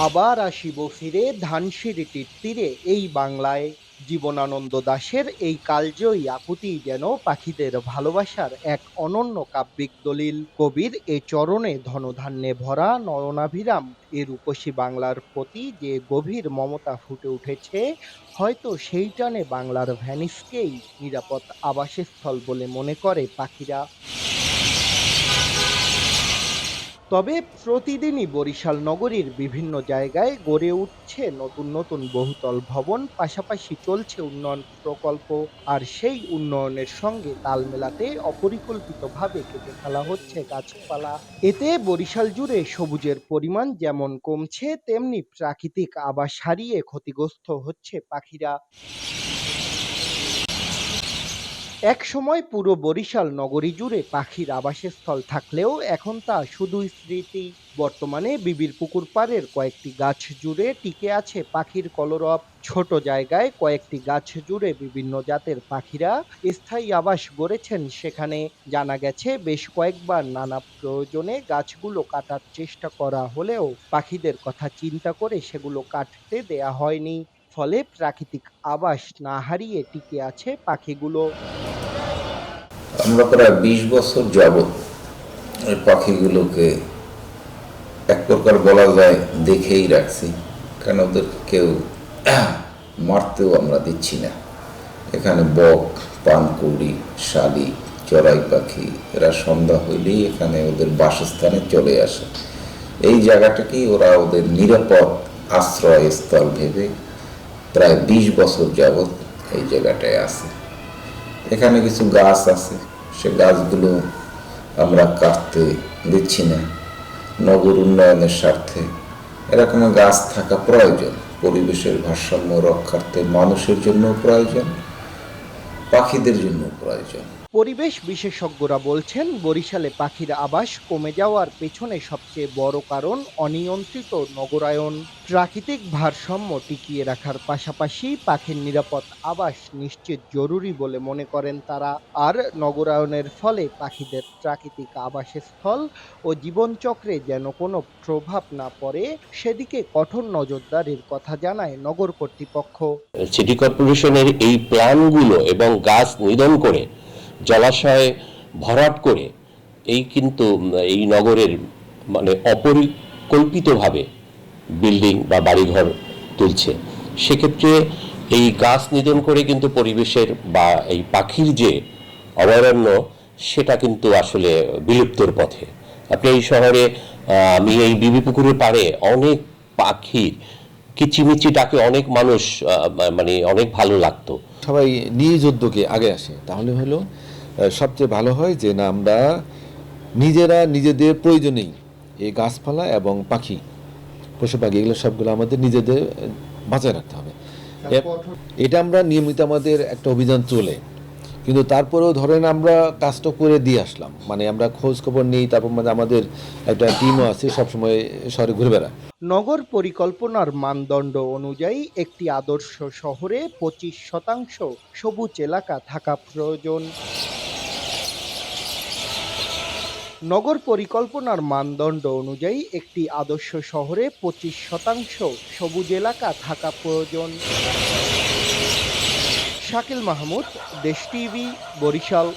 আবার আসিব ফিরে ধানসিঁড়িটির তীরে এই বাংলায়। জীবনানন্দ দাশের এই কালজয়ী আকুতি যেন পাখিদের ভালোবাসার এক অনন্য কাব্যিক দলিল। কবির এ চরণে ধনধান্যে ভরা নয়নাভিরাম এ রূপসী বাংলার প্রতি যে গভীর মমতা ফুটে উঠেছে, হয়তো সেই টানে বাংলার ভ্যানিসকেই নিরাপদ আবাসস্থল বলে মনে করে পাখিরা। তবে প্রতিদিনই বরিশাল নগরীর বিভিন্ন জায়গায় গড়ে উঠছে নতুন নতুন বহুতল ভবন, পাশাপাশি চলছে উন্নয়ন প্রকল্প। আর সেই উন্নয়নের সঙ্গে তাল মেলাতে অপরিকল্পিতভাবে কেটে ফেলা হচ্ছে গাছপালা। এতে বরিশাল জুড়ে সবুজের পরিমাণ যেমন কমছে, তেমনি প্রাকৃতিক আবাস হারিয়ে ক্ষতিগ্রস্ত হচ্ছে পাখিরা। একসময় পুরো বরিশাল নগরী জুড়ে পাখির আবাসস্থল থাকলেও এখন তা শুধুই স্মৃতি। বর্তমানে বিবির পুকুর পাড়ের কয়েকটি গাছ জুড়ে টিকে আছে পাখির কলরব। ছোট জায়গায় কয়েকটি গাছ জুড়ে বিভিন্ন জাতের পাখিরা স্থায়ী আবাস গড়েছেন সেখানে। জানা গেছে বেশ কয়েকবার নানা প্রয়োজনে গাছগুলো কাটার চেষ্টা করা হলেও পাখিদের কথা চিন্তা করে সেগুলো কাটতে দেয়া হয়নি। ফলে প্রাকৃতিক আবাস না হারিয়ে টিকে আছে পাখিগুলো। আমরা প্রায় ২০ বছর যাবৎ এই পাখিগুলোকে এক প্রকার বলা যায় দেখেই রাখছি, কারণ ওদের কেউ মারতেও আমরা দিচ্ছি না। এখানে বক, পানকৌড়ি, শালিক, চড়াই পাখি এরা সন্ধ্যা হইলেই এখানে ওদের বাসস্থানে চলে আসে। এই জায়গাটাকেই ওরা ওদের নিরাপদ আশ্রয়স্থল ভেবে প্রায় ২০ বছর যাবৎ এই জায়গাটায় আছে। এখানে কিছু গাছ আছে, সে গাছগুলো আমরা কাটতে দিচ্ছি না। নগর উন্নয়নের স্বার্থে এরকম গাছ থাকা প্রয়োজন, পরিবেশের ভারসাম্য রক্ষার্থে মানুষের জন্য প্রয়োজন, পাখিদের জন্য প্রয়োজন। পরিবেশ বিশেষজ্ঞরা বলছেন, বরিশালে পাখির আবাস কমে যাওয়ার পেছনে সবচেয়ে বড় কারণ অনিয়ন্ত্রিত নগরায়ন। প্রাকৃতিক ভারসাম্য টিকিয়ে রাখার পাশাপাশি পাখির নিরাপদ আবাস নিশ্চিত জরুরি বলে মনে করেন তারা। আর নগরায়নের ফলে পাখিদের প্রাকৃতিক আবাসস্থল ও জীবনচক্রে যেন কোনো প্রভাব না পড়ে, সেদিকে কঠোর নজরদারির কথা জানায় নগর কর্তৃপক্ষ। সিটি কর্পোরেশনের এই প্ল্যানগুলো এবং গাছ নিধন করে জলাশয় ভরাট করে কিন্তু এই নগরের মানে অপরিকল্পিতভাবে বিল্ডিং বা বাড়িঘর তুলছে। সেক্ষেত্রে এই গাছ নিধন করে কিন্তু পরিবেশের বা এই পাখির যে অভয়ারণ্য, সেটা কিন্তু আসলে বিলুপ্তর পথে। আপনি এই শহরে আমি এই বিবি পুকুরের পাড়ে অনেক পাখির কিচিমিচি ডাকে অনেক মানুষ মানে অনেক ভালো লাগতো। সবাই নিজ উদ্যোগে আগে আসে, তাহলে হলো সবচেয়ে ভালো হয় যে না আমরা নিজেরা নিজেদের প্রয়োজনেই এই গাছপালা এবং পাখি, পশু পাখি এগুলো সবগুলো আমাদের নিজেদের বাঁচায় রাখতে হবে। এটা আমরা নিয়মিত আমাদের একটা অভিযান চলে, কিন্তু তারপরেও ধরেন আমরা কাজটা করে দিয়ে আসলাম, মানে আমরা খোঁজ খবর নিই, তারপর মানে আমাদের একটা টিমও আছে সবসময় শহরে ঘুরে বেড়ায়। নগর পরিকল্পনার মানদণ্ড অনুযায়ী একটি আদর্শ শহরে 25% সবুজ এলাকা থাকা প্রয়োজন। নগর পরিকল্পনার মানদণ্ড অনুযায়ী একটি আদর্শ শহরে 25% সবুজ এলাকা থাকা প্রয়োজন। শাকিল মাহমুদ, দেশ টিভি, বরিশাল।